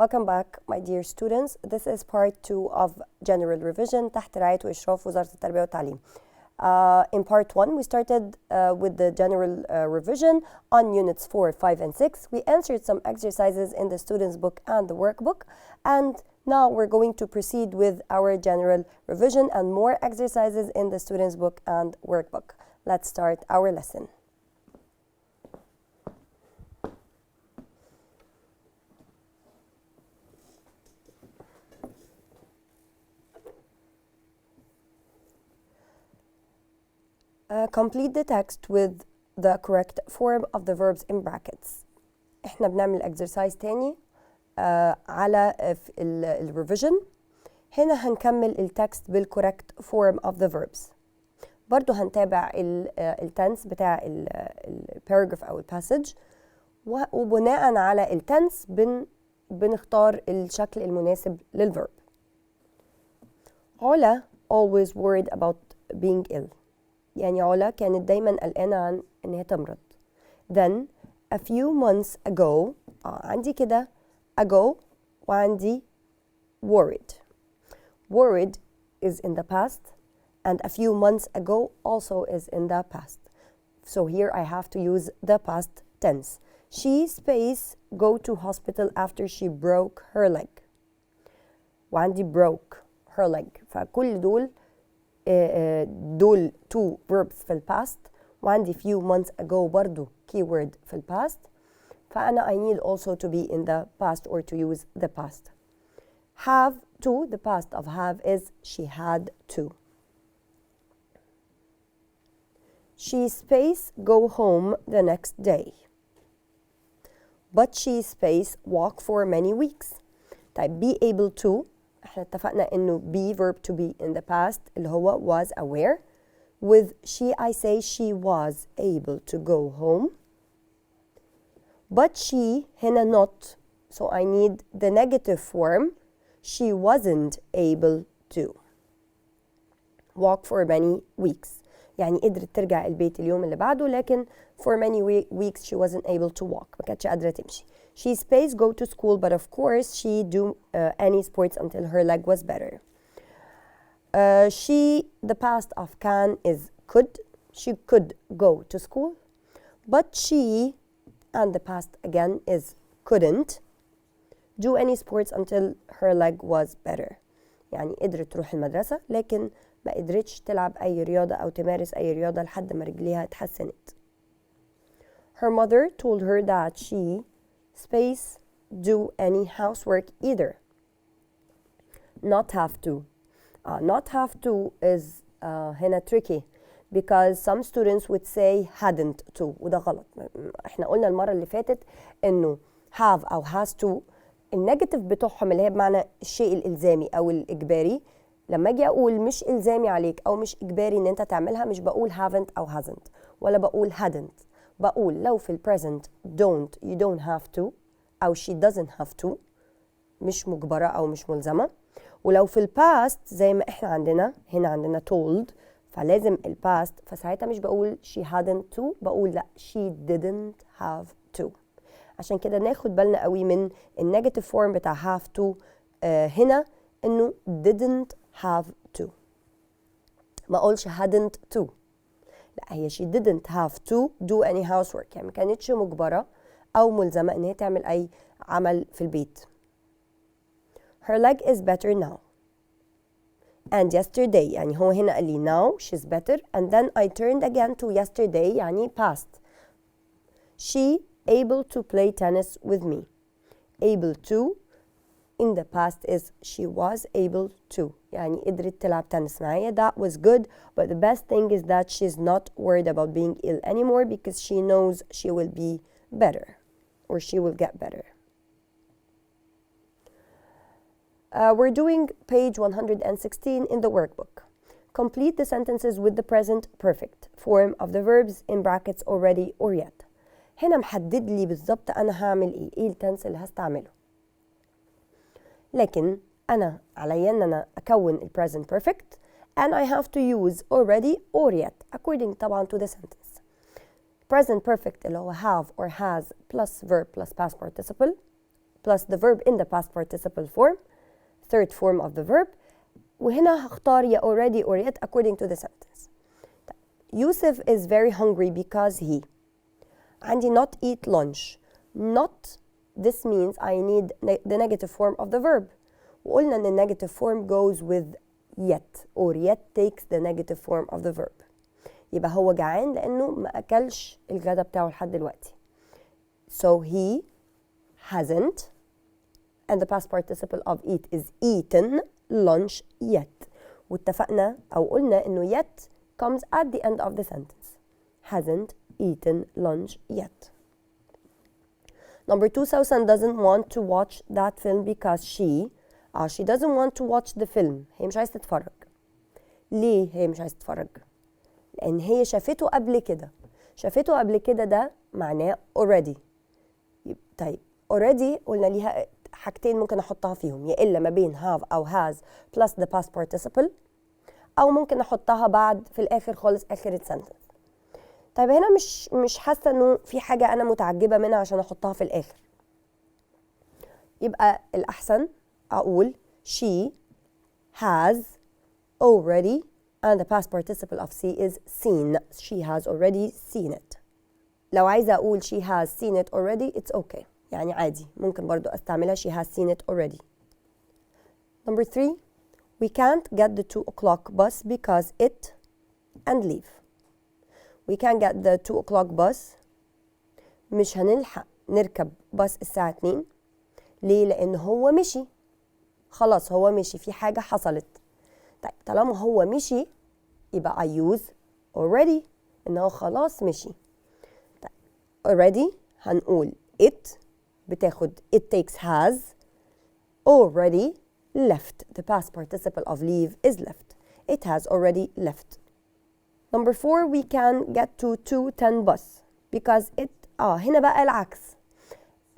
Welcome back, my dear students. This is part 2 of General Revision تحت رعاية وإشراف وزارة التربية والتعليم. In part 1, we started with the general revision on units 4, 5, and 6. We answered some exercises in the student's book and the workbook. And now we're going to proceed with our general revision and more exercises in the student's book and workbook. Let's start our lesson. Complete the text with the correct form of the verbs in brackets. احنا بنعمل exercise تاني على الريفيجن. هنا هنكمل التكست بالcorrect form of the verbs. برضو هنتابع التنس بتاع الباراجراف أو الباسج، وبناء على التنس بنختار الشكل المناسب للverb. علا always worried about being ill. يعني علا كانت دايما قلقانة عن إنها تمرض. Then a few months ago عندي كده ago وعندي worried. Worried is in the past and a few months ago also is in the past. So here I have to use the past tense. She space go to hospital after she broke her leg. وعندي broke her leg. فكل دول two verbs في الباست، وعندي few months ago برضو keyword في الباست، فأنا I need also to be in the past or to use the past. Have to, the past of have is she had to. She space go home the next day. But she space walk for many weeks. طيب be able to، احنا اتفقنا انه be verb to be in the past اللي هو was aware. With she I say she was able to go home. But she هنا not, so I need the negative form. She wasn't able to walk for many weeks. يعني قدرت ترجع البيت اليوم اللي بعده، لكن for many weeks she wasn't able to walk. ما كانتش قادرة تمشي. She space go to school, but of course she do any sports until her leg was better. She, the past of can is could. She could go to school, but she, and the past again is couldn't do any sports until her leg was better. يعني قدرت تروح المدرسة لكن ما قدرتش تلعب أي رياضة أو تمارس أي رياضة لحد ما رجليها اتحسنت. Her mother told her that she space do any housework either. Not have to. Not have to is هنا tricky because some students would say hadn't to، وده غلط. احنا قلنا المرة اللي فاتت انه have أو has to النيجاتيف بتوعهم اللي هي بمعنى الشيء الإلزامي أو الإجباري. لما أجي أقول مش إلزامي عليك أو مش إجباري إن أنت تعملها، مش بقول haven't أو hasn't ولا بقول hadn't. بقول لو في present don't you don't have to أو she doesn't have to، مش مجبرة أو مش ملزمة. ولو في past زي ما إحنا عندنا هنا عندنا told، فلازم past، فساعتها مش بقول she hadn't to، بقول لا she didn't have to. عشان كده ناخد بالنا قوي من النيجاتيف فورم بتاع have to هنا إنه didn't have to، ما أقولش hadn't to. لا، هي she didn't have to do any housework، يعني ما كانتش مجبرة أو ملزمة إن هي تعمل أي عمل في البيت. Her leg is better now. And yesterday، يعني هو هنا قال لي now she's better and then I turned again to yesterday يعني past. She able to play tennis with me. Able to in the past is she was able to، يعني قدرت تلعب تنس معايا. That was good, but the best thing is that she's not worried about being ill anymore because she knows she will be better or she will get better. We're doing page 116 in the workbook. Complete the sentences with the present perfect form of the verbs in brackets already or yet. هنا محدد لي بالظبط أنا هعمل إيه التنس اللي هستعمله. لكن أنا علي أن أنا أكون present perfect and I have to use already or yet according طبعا to the sentence. Present perfect اللي هو have or has plus verb plus past participle plus the verb in the past participle form, third form of the verb. وهنا هختار يا already or yet according to the sentence. Yusuf is very hungry because he. عندي not eat lunch. Not, this means I need the negative form of the verb. وقلنا ان negative form goes with yet or yet takes the negative form of the verb. يبقى هو جعان لأنه ما أكلش الغدا بتاعه لحد دلوقتي. So he hasn't, and the past participle of eat is eaten lunch yet. واتفقنا أو قلنا إنه yet comes at the end of the sentence. Hasn't eaten lunch yet. Number 2, Susan doesn't want to watch that film because she doesn't want to watch the film. هي مش عايزة تتفرج. ليه هي مش عايزة تتفرج؟ لأن هي شافته قبل كده. شافته قبل كده ده معناه already. طيب already قلنا ليها حاجتين ممكن أحطها فيهم، يا إلا ما بين have أو has plus the past participle، أو ممكن أحطها بعد في الآخر خالص آخر السنتنس. طيب هنا مش حاسة إنه في حاجة أنا متعجبة منها عشان أحطها في الآخر. يبقى الأحسن أقول she has already and the past participle of see is seen. She has already seen it. لو عايزة أقول she has seen it already it's okay. يعني عادي ممكن برضو أستعملها she has seen it already. Number 3, we can't get the 2 o'clock bus because it and leave. We can't get the 2 o'clock bus. مش هنلحق نركب باص الساعة 2. ليه؟ لأن هو مشي. خلاص هو مشي، في حاجة حصلت. طيب طالما هو مشي يبقى I use already إنه خلاص مشي. طيب already هنقول it بتاخد it takes has. already left. The past participle of leave is left. It has already left. Number 4, we can get to 2:10 bus because it هنا بقى العكس.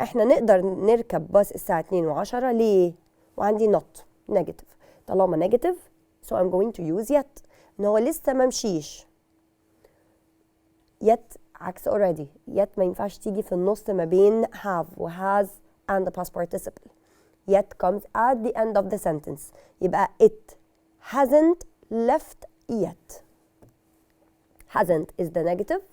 احنا نقدر نركب باص الساعة 2:10 ليه؟ وعندي not negative. طالما negative so I'm going to use yet. ان هو لسه ما مشيش. yet عكس already. yet ما ينفعش تيجي في النص ما بين have و has and the past participle. yet comes at the end of the sentence. يبقى it hasn't left yet. Hasn't is the negative,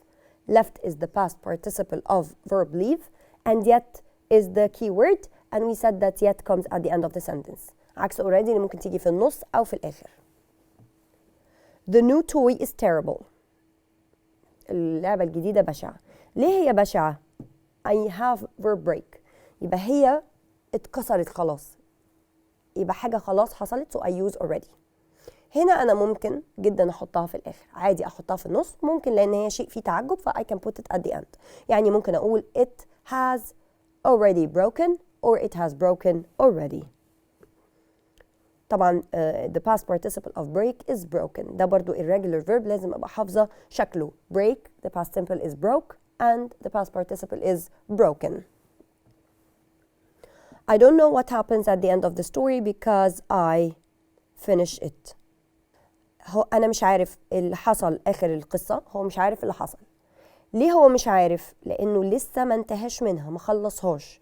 left is the past participle of verb leave, and yet is the key word, and we said that yet comes at the end of the sentence. عكس already اللي ممكن تيجي في النص أو في الآخر. The new toy is terrible. اللعبة الجديدة بشعة. ليه هي بشعة؟ I have verb break. يبقى هي اتكسرت خلاص. يبقى حاجة خلاص حصلت so I use already. هنا أنا ممكن جدا أحطها في الآخر. عادي أحطها في النص، ممكن لأن هي شيء فيه تعجب ف I can put it at the end. يعني ممكن أقول it has already broken or it has broken already. طبعا the past participle of break is broken. ده برضو irregular verb لازم أبقى حافظة شكله. break, the past simple is broke and the past participle is broken. I don't know what happens at the end of the story because I finish it. هو أنا مش عارف اللي حصل آخر القصة. هو مش عارف اللي حصل. ليه هو مش عارف؟ لأنه لسه ما انتهاش منها، ما خلصهاش.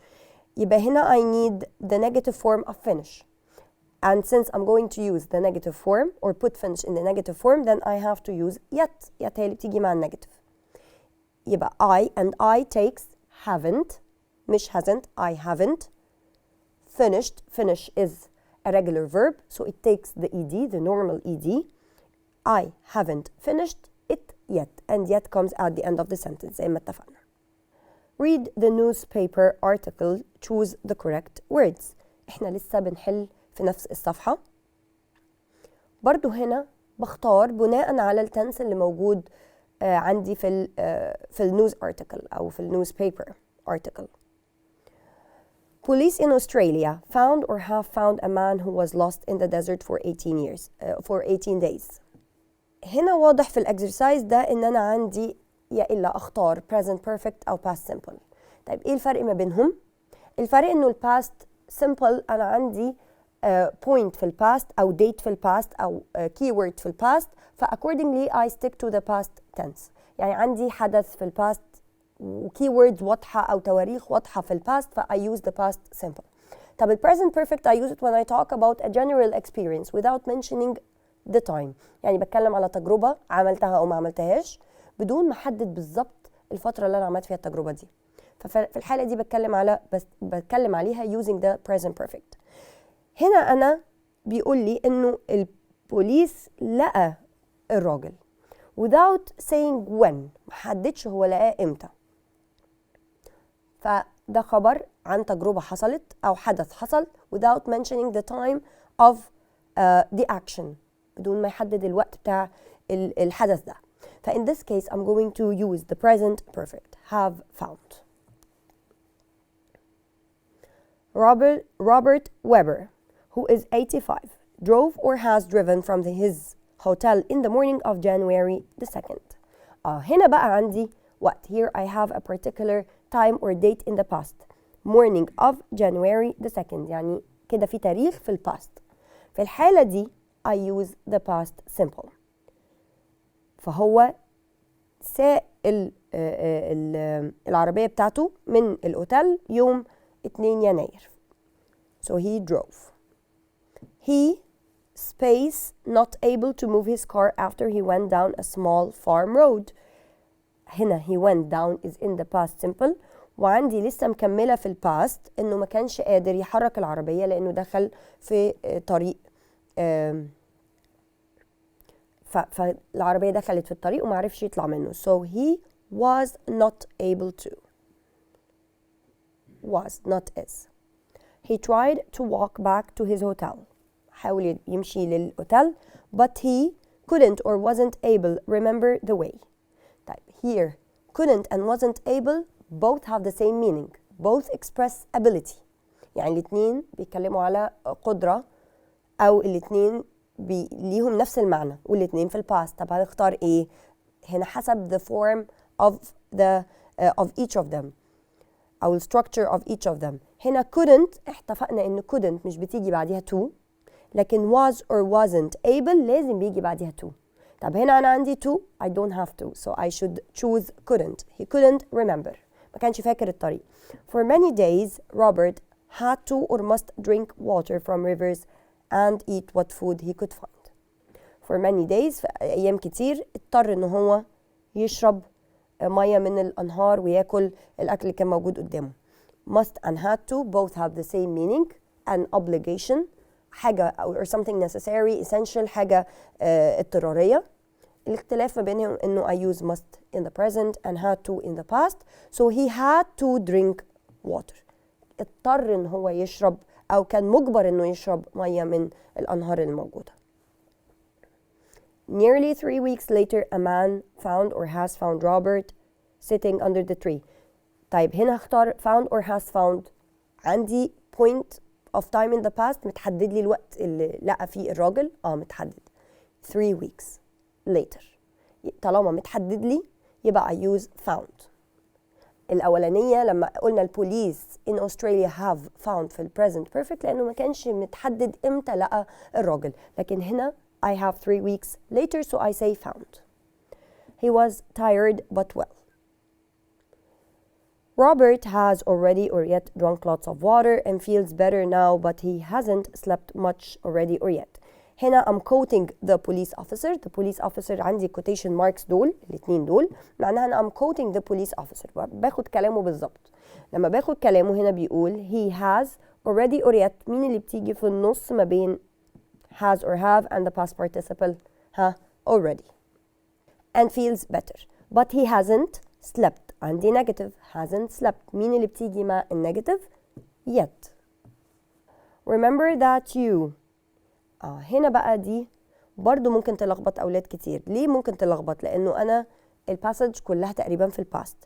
يبقى هنا I need the negative form of finish. And since I'm going to use the negative form or put finish in the negative form, then I have to use yet. yet هي اللي بتيجي مع النيجاتيف. يبقى I and I takes haven't مش hasn't. I haven't finished. Finish is a regular verb, so it takes the ed, the normal ed. I haven't finished it yet, and yet comes at the end of the sentence زي ما اتفقنا. Read the newspaper article, choose the correct words. احنا لسه بنحل في نفس الصفحة. برضو هنا بختار بناء على التنس اللي موجود عندي في النيوز article أو في النewspaper article. Police in Australia found or have found a man who was lost in the desert for 18 days. هنا واضح في الexercise ده إن أنا عندي يا إلا أختار present perfect أو past simple. طيب إيه الفرق ما بينهم؟ الفرق إنه past simple أنا عندي point في past أو date في past أو keyword في past، ف accordingly I stick to the past tense. يعني عندي حدث في past وكي ووردز واضحة أو تواريخ واضحة في الباست ف I use the past simple. طب ال present perfect I use it when I talk about a general experience without mentioning the time. يعني بتكلم على تجربة عملتها أو ما عملتهاش بدون ما أحدد بالظبط الفترة اللي أنا عملت فيها التجربة دي. ففي الحالة دي بتكلم عليها using the present perfect. هنا أنا بيقول لي إنه البوليس لقى الراجل without saying when، محددش هو لقاه إمتى. فده خبر عن تجربة حصلت أو حدث حصل without mentioning the time of the action، بدون ما يحدد الوقت بتاع الحدث ده. ف in this case I'm going to use the present perfect have found. Robert Weber, who is 85, drove or has driven from his hotel in the morning of January the 2nd. هنا بقى عندي what? Here I have a particular time or date in the past. Morning of January the 2nd، يعني كده في تاريخ في الباست. في الحالة دي I use the past simple. فهو ساق العربية بتاعته من الأوتيل يوم 2 يناير. So he drove. He space not able to move his car after he went down a small farm road. هنا he went down is in the past simple، وعندي لسه مكملة في الباست إنه ما كانش قادر يحرك العربية لأنه دخل في طريق، فالعربية دخلت في الطريق وما عرفش يطلع منه. So he was not able to. Was not is. He tried to walk back to his hotel. حاول يمشي للأوتيل but he couldn't or wasn't able remember the way. طيب here couldn't and wasn't able both have the same meaning. Both express ability. يعني الاتنين بيتكلموا على قدرة أو الاتنين ليهم نفس المعنى والاتنين في الباست. طب هنختار ايه؟ هنا حسب the form of the of each of them أو structure of each of them. هنا couldn't اتفقنا إن couldn't مش بتيجي بعديها to، لكن was or wasn't able لازم بيجي بعديها to. طب هنا أنا عندي to I don't have to so I should choose couldn't. He couldn't remember، ما كانش فاكر الطريق. For many days Robert had to or must drink water from rivers and eat what food he could find. For many days في أيام كتير اضطر إن هو يشرب مية من الأنهار وياكل الأكل اللي كان موجود قدامه. Must and had to both have the same meaning. An obligation حاجة or something necessary essential حاجة اضطرارية. الاختلاف ما بينهم إنه I use must in the present and had to in the past. So he had to drink water. اضطر إن هو يشرب أو كان مجبر إنه يشرب مية من الأنهار الموجودة. Nearly 3 weeks later a man found or has found Robert sitting under the tree. طيب هنا اختار found or has found. عندي point of time in the past متحدد لي الوقت اللي لقى فيه الراجل متحدد 3 weeks later. طالما متحدد لي يبقى I use found. الأولانية لما قلنا البوليس in Australia have found في present perfect لأنه ما كانش متحدد إمتى لقى الراجل، لكن هنا I have 3 weeks later so I say found. He was tired but well. Robert has already or yet drunk lots of water and feels better now but he hasn't slept much already or yet. هنا I'm quoting the police officer. The police officer عندي quotation marks دول الاتنين دول معناها أنا I'm quoting the police officer. باخد كلامه بالظبط. لما باخد كلامه هنا بيقول he has already or yet. مين اللي بتيجي في النص ما بين has or have and the past participle؟ already. And feels better but he hasn't slept. عندي negative hasn't slept. مين اللي بتيجي مع النيجاتيف؟ yet. Remember that you. هنا بقى دي برضو ممكن تلخبط أولاد كتير. ليه ممكن تلخبط؟ لأنه أنا الباسج كلها تقريبا في الباست،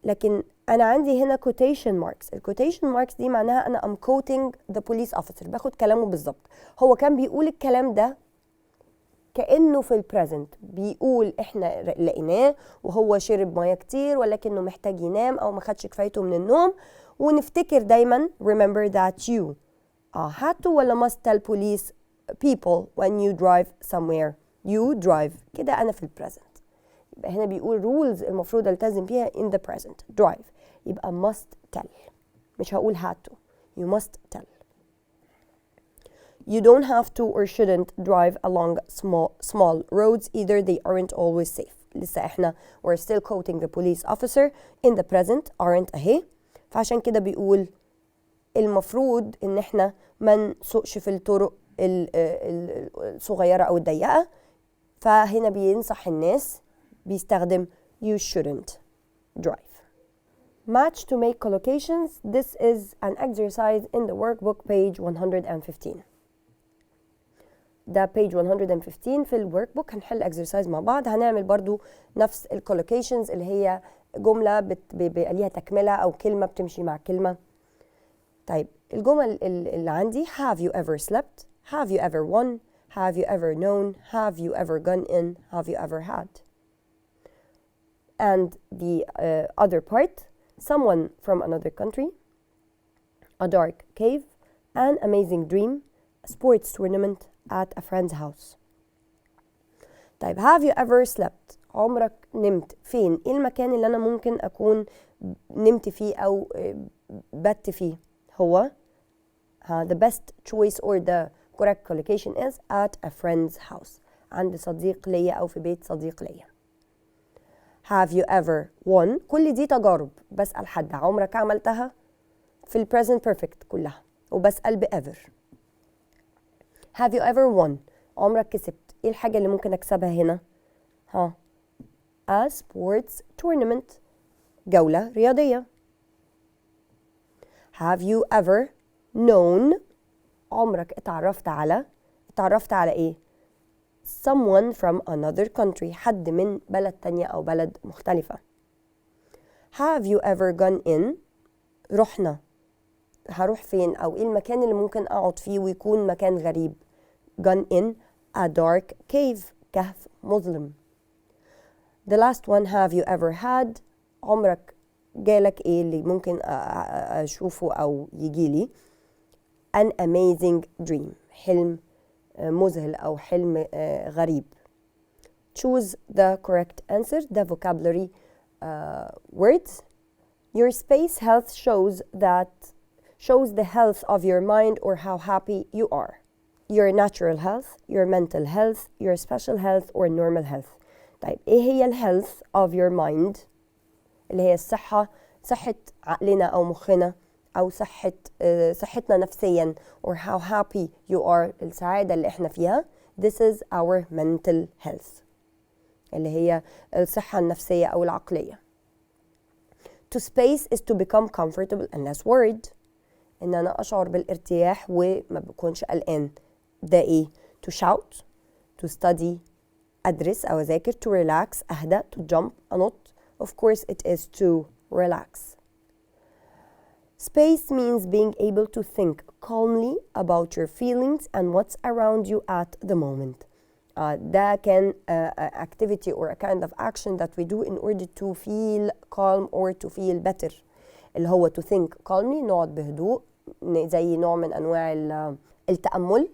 لكن أنا عندي هنا quotation marks. الquotation marks دي معناها أنا I'm quoting the police officer. باخد كلامه بالظبط. هو كان بيقول الكلام ده كأنه في البريزنت، بيقول إحنا لقيناه وهو شرب مياه كتير ولكنه محتاج ينام أو ما خدش كفايته من النوم. ونفتكر دايما remember that you had to ولا must tell police people when you drive somewhere. You drive كده أنا في البريزنت. يبقى هنا بيقول rules المفروض التزم فيها in the present. drive يبقى must tell، مش هقول had to. you must tell. You don't have to or shouldn't drive along small roads either. They aren't always safe. لسه احنا we're still quoting the police officer in the present. aren't اهي، فعشان كده بيقول المفروض ان احنا ما نسوقش في الطرق الصغيرة او الضيقة، فهنا بينصح الناس بيستخدم you shouldn't drive. Match to make collocations. This is an exercise in the workbook page 115. ده page 115 في الورك بوك. هنحل exercise مع بعض. هنعمل برضو نفس الcollocations اللي هي جملة بيبقى ليها تكملة أو كلمة بتمشي مع كلمة. طيب الجمل اللي عندي: have you ever slept, have you ever won, have you ever known, have you ever gone in, have you ever had. And the other part: someone from another country, a dark cave, an amazing dream, a sports tournament at a friend's house. طيب have you ever slept؟ عمرك نمت فين؟ ايه المكان اللي انا ممكن اكون نمت فيه او بت فيه؟ هو the best choice or the correct collocation is at a friend's house. عند صديق ليا او في بيت صديق ليا. have you ever won؟ كل دي تجارب، بسأل حد عمرك عملتها في ال present perfect كلها، وبسأل ب ever. have you ever won؟ عمرك كسبت. ايه الحاجة اللي ممكن اكسبها هنا؟ a sports tournament، جولة رياضية. have you ever known؟ عمرك اتعرفت على ايه؟ someone from another country، حد من بلد تانية أو بلد مختلفة. have you ever gone in؟ هروح فين أو إيه المكان اللي ممكن أقعد فيه ويكون مكان غريب؟ gone in a dark cave، كهف مظلم. the last one: have you ever had؟ عمرك جالك إيه اللي ممكن أشوفه أو يجيلي؟ an amazing dream، حلم مذهل أو حلم غريب. choose the correct answer. the vocabulary words. your space health shows the health of your mind or how happy you are. your natural health, your mental health, your special health or normal health. طيب ايه هي health of your mind؟ اللي هي صحة عقلنا أو مخنا أو صحتنا نفسيا، or how happy you are، السعادة اللي احنا فيها. this is our mental health اللي هي الصحة النفسية أو العقلية. to space is to become comfortable and less worried، إن أنا أشعر بالارتياح وما بكونش قلقان. ده إيه؟ to shout، to study أدرس أو أذاكر، to relax أهدأ، to jump أنط. of course it is to relax. Space means being able to think calmly about your feelings and what's around you at the moment. ده كان activity or a kind of action that we do in order to feel calm or to feel better. اللي هو to think calmly، نقعد بهدوء، زي نوع من أنواع التأمل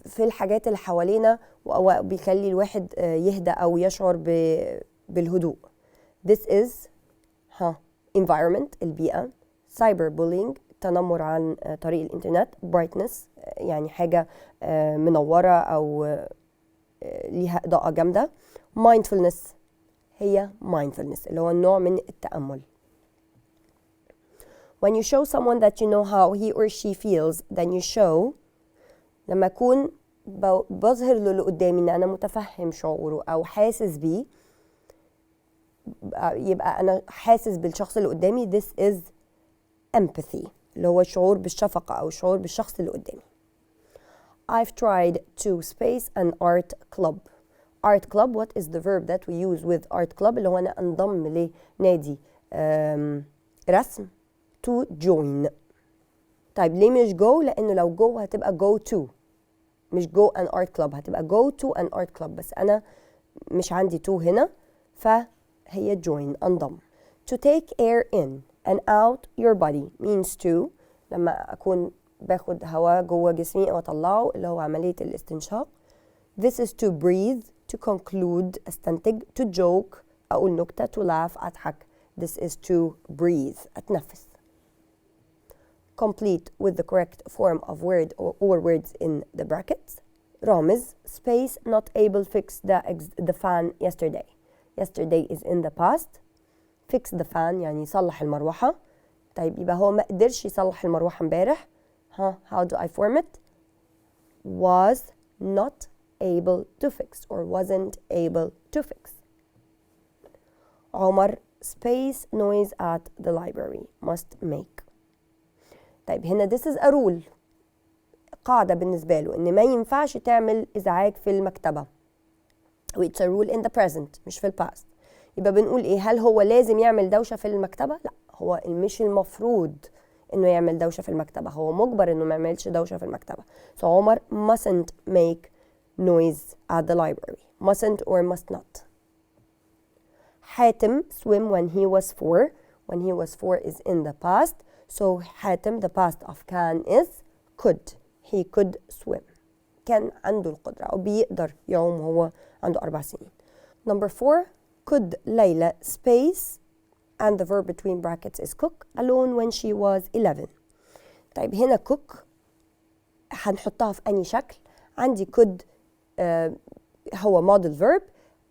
في الحاجات اللي حوالينا، وبيخلي الواحد يهدأ أو يشعر بالهدوء. This is environment، البيئة. cyberbullying، التنمر عن طريق الإنترنت. brightness، يعني حاجة منورة أو ليها إضاءة جامدة. mindfulness، هي mindfulness اللي هو النوع من التأمل. when you show someone that you know how he or she feels then you show، لما أكون بظهر له اللي قدامي إن أنا متفهم شعوره أو حاسس بيه، يبقى أنا حاسس بالشخص اللي قدامي. this is empathy، اللي هو الشعور بالشفقة أو الشعور بالشخص اللي قدامي. I've tried to space an art club. art club، what is the verb that we use with art club؟ اللي هو أنا أنضم لنادي رسم. to join. طيب ليه مش go؟ لأنه لو go هتبقى go to، مش go an art club، هتبقى go to an art club، بس أنا مش عندي to هنا، فهي join أنضم. to take air in and out your body means to، لما أكون باخد هواء جوه جسمي أو أطلعه، اللي هو عملية الاستنشاق. this is to breathe، to conclude أستنتج، to joke أقول نكتة to laugh أضحك. This is to breathe أتنفس. Complete with the correct form of word or words in the brackets. رامز space not able fix the fan yesterday. Yesterday is in the past. fix the fan يعني يصلح المروحة. طيب يبقى هو ما قدرش يصلح المروحة امبارح. How do I form it? Was not able to fix or wasn't able to fix. عمر space noise at the library must make. طيب هنا this is a rule. قاعدة بالنسبة له إن ما ينفعش تعمل إزعاج في المكتبة. It's a rule in the present مش في past. يبقى بنقول إيه؟ هل هو لازم يعمل دوشة في المكتبة؟ لا، هو مش المفروض إنه يعمل دوشة في المكتبة، هو مجبر إنه ما يعملش دوشة في المكتبة. So عمر mustn't make noise at the library. Mustn't or must not. حاتم swim when he was 4. When he was 4 is in the past. So حاتم the past of can is could. He could swim. كان عنده القدرة أو بيقدر يعوم وهو عنده 4 سنين. Number 4. Could ليلى space and the verb between brackets is cook alone when she was 11. طيب هنا cook هنحطها في أي شكل؟ عندي could هو model verb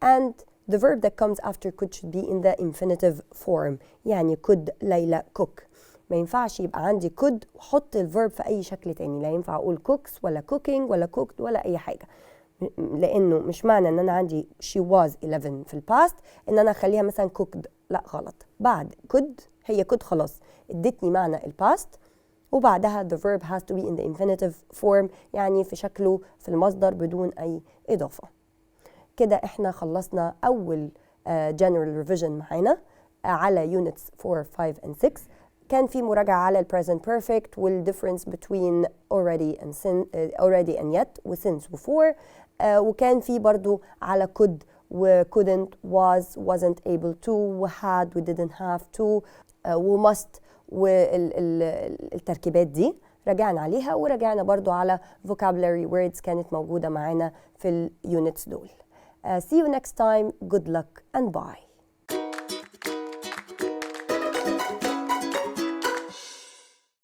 and the verb that comes after could should be in the infinitive form. يعني could ليلى cook. ما ينفعش يبقى عندي could وحط الverb في أي شكل تاني. لا ينفع أقول cooks ولا cooking ولا cooked ولا أي حاجة، لأنه مش معنى إن أنا عندي she was 11 في الباست إن أنا أخليها مثلا cooked. لا غلط. بعد could هي could خلاص ادتني معنى الباست، وبعدها the verb has to be in the infinitive form يعني في شكله في المصدر بدون أي إضافة. كده إحنا خلصنا أول general revision معانا على units 4, 5 and 6. كان في مراجعة على ال present perfect وال difference between already and yet و since و for. وكان في برضو على could و couldn't was wasn't able to و had و didn't have to و must والتركيبات دي رجعنا عليها، ورجعنا برضو على vocabulary words كانت موجودة معانا في ال units دول. See you next time. Good luck and bye.